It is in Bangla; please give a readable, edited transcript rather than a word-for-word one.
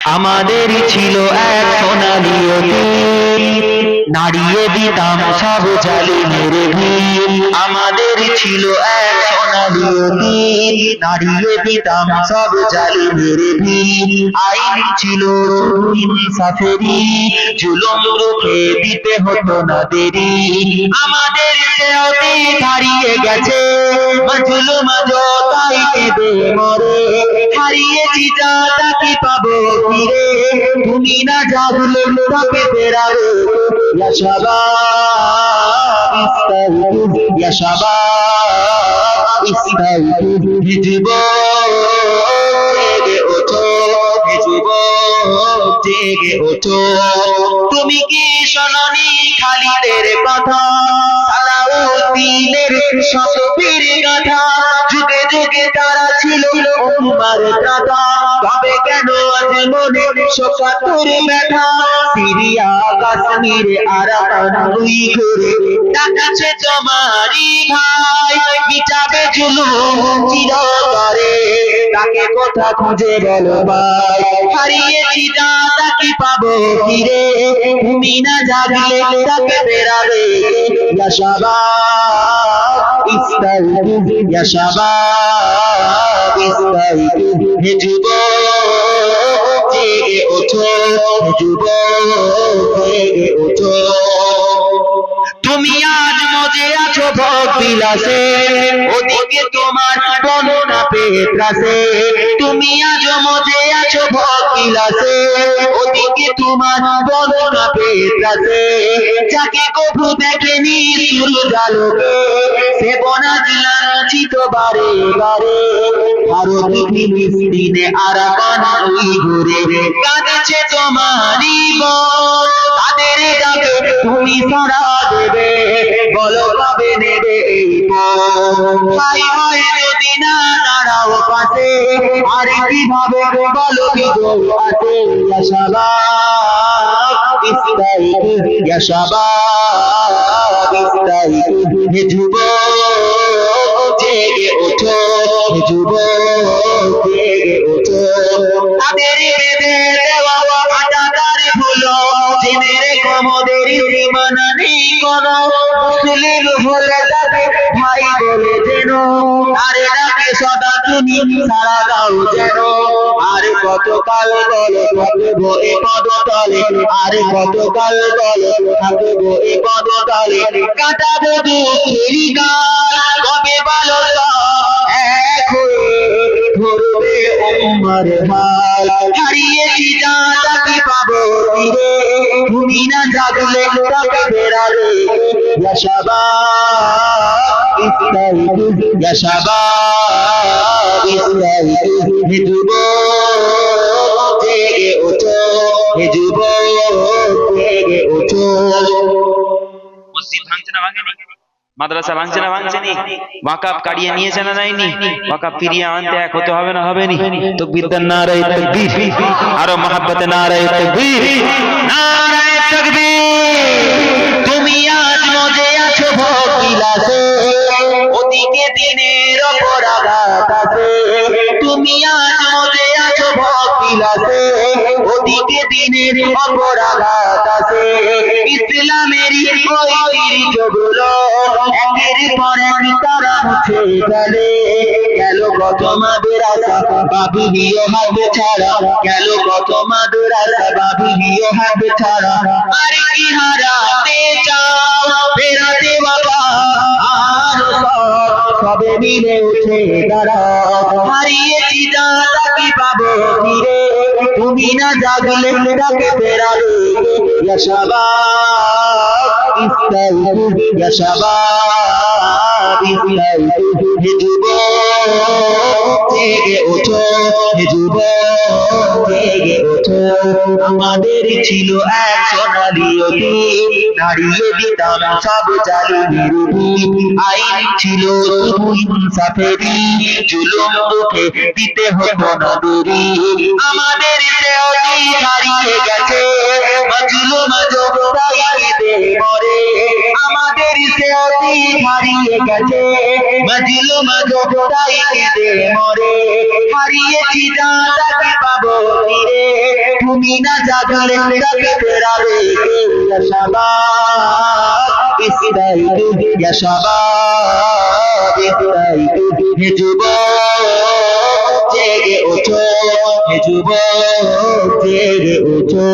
আমাদের ছিল এক সোনালী অতীত, নাড়িয়ে দিতাম সব জালিমের ভিত। আমাদের ছিল এক সোনালী অতীত, নাড়িয়ে দিতাম সব জালিমের ভিত। আইন ছিল ইনসাফেরই, জুলুম রুখে দিতে হতো না দেরি। আমাদের সে অতীত হারিয়ে গেছে, মাজলুম আজও তাই কেঁদে মরে। হারিয়েছি যা তা কি পাবো ফিরে, তুমি না জাগলে তাকে ফেরাবে। ইয়া শাবাব ইস্তাইকিজ, ইয়া শাবাব ইস্তাইকিজ, হে যুবক জেগে ওঠো, হে যুবক জেগে ওঠো। তুমি কি শোনোনি খালিদের কথা, সালাউদ্দিনের শত বীর গাথা। যুগে যুগে তারা ছিল উম্মার দাতা, তবে কেন আজ মনে শোকাতুর ব্যথা। সিরিয়া কাশ্মীরে আরাকান উইঘুরে, ডাকছে তোমারই ভাই, মিটাবে জুলুম চিরতরে। তাকে কোথা খুঁজে বলো ভাই, হারিয়েছি যা তা কি পাবো ফিরে, তুমি না জাগলে তাকে ফেরাবে। ইয়া শাবাব ইস্তাইকিজ, ইয়া শাবাব ইস্তাইকিজ, হে যুবক জেগে ওঠো, হে যুবক জেগে ওঠো। তুমি আজ মজে আছো ভোগ বিলাসে, ওদিকে তোমার বর্ণনা পেত্রাসে। তুমি আজ মজে আছো ভোগ বিলাসে, ওদিকে তোমার বর্ণনা পেত্রাসে। যাকে কবু দেখেনি সূর্যালোকে, সে বনাজ লাঞ্ছিত বারে বারে। ভারত ফিলিস্তিনে আরাকান উইঘুরে, কাঁদেছে তোমারই বোন। তাদের ডাকে তুমি সাড়া দেবে, বলো কবে নেবে এই পণ। ভাই হয় যদি না দাঁড়াও পাশে, আর কিভাবে বলো কি গো আছে। ইয়া শাবাব ইস্তাইকিজ, ইয়া শাবাব ইস্তাইকিজ, হে যুবক জেগে ওঠো, হে যুবক জেগে ওঠো। তাদের বেঁধে দেওয়া কাঁটাতার ভুলো, জেনে রেখো মোদের সীমানা নেই কোনো। মুসলিম হলে তাকে ভাই বলে যেন, আরে ডাকে সদা তুমি সাড়া দাও যেন। আর কতকাল বলো থাকবো এ পদতলে, আর কতকাল বলো থাকবো এ পদতলে। কাটাবো দুঃখের গাল, কবে বলো সব এক হয়ে ধরবে উম্মার হাল। হারিয়েছি যা তা কি পাবো ফিরে, তুমি না জাগলে তাকে ফেরাবে। ইয়া শাবাব ইস্তাইকিজ, ইয়া শাবাব ইস্তাইকিজ, হে যুবক জেগে ওঠো, হে যুবক জেগে ওঠো। মসজিদ ভাঙছে না ভাঙেনি, মাদ্রাসা ভাঙছে না ভাঙছেনি, ওয়াকাফ কাড়িয়ে নিয়েছে না নেয়নি, ওয়াকাফ ফিরিয়ে আনতে এক হতে হবে না হবেনি। তাকবীর দেন, নারায়ে তাকবীর, আরো মহব্বতে নারায়ে তাকবীর, নারায়ে তাকবীর। তুমি আজ মজে আছো ভোগ বিলাসে, ওদিকে দিনের ওপর আঘাত আছে। তুমি আজ মজে আছো ভোগ বিলাসে, ওদিকে দিনের ওপর আঘাত আছে। ইসলামেরই ওই ঐতিহ্যগুলো একের পর এক তারা মুছে ফেলে। গেল কত মাদ্রাসা বাবিলিও হাত ছাড়া, গেল কত মাদ্রাসা বাবিলিও হাত ছাড়া। আর কি হারাতে চাও ফেরাতে বাবা, আর সবে মিলে উঠে দাঁড়াও। হারিয়েছি যা তা কি পাবো ফিরে, তুমি না জাগলে তাকে ফেরাবে। ইয়া শাবাব ইস্তাইকিজ, ইয়া শাবাব ইস্তাইকিজ, হে যুবক জেগে ওঠো, হে যুবক জেগে ওঠো। আমাদের ছিল এক সোনালী অতীত, নাড়িয়ে দিতাম সব জালিমের ভিত। আইন ছিল ইনসাফেরই, জুলুম রুখে দিতে হতো না দেরি। আমাদের সে অতীত হারিয়ে গেছে, মাজলুম আজও তাই কেঁদে মরে। আমাদের সে অতীত হারিয়ে গেছে, মজলুম তাই কেঁদে মরে, হারিয়েছি যা তাকে পাবো ফিরে, তুমি না জাগলে তাকে ফেরাবে কে? ইয়া শাবাব ইস্তাইকু, ইয়া শাবাব ইস্তাইকু, হে যুবক জেগে ওঠো, হে যুবক জেগে ওঠো।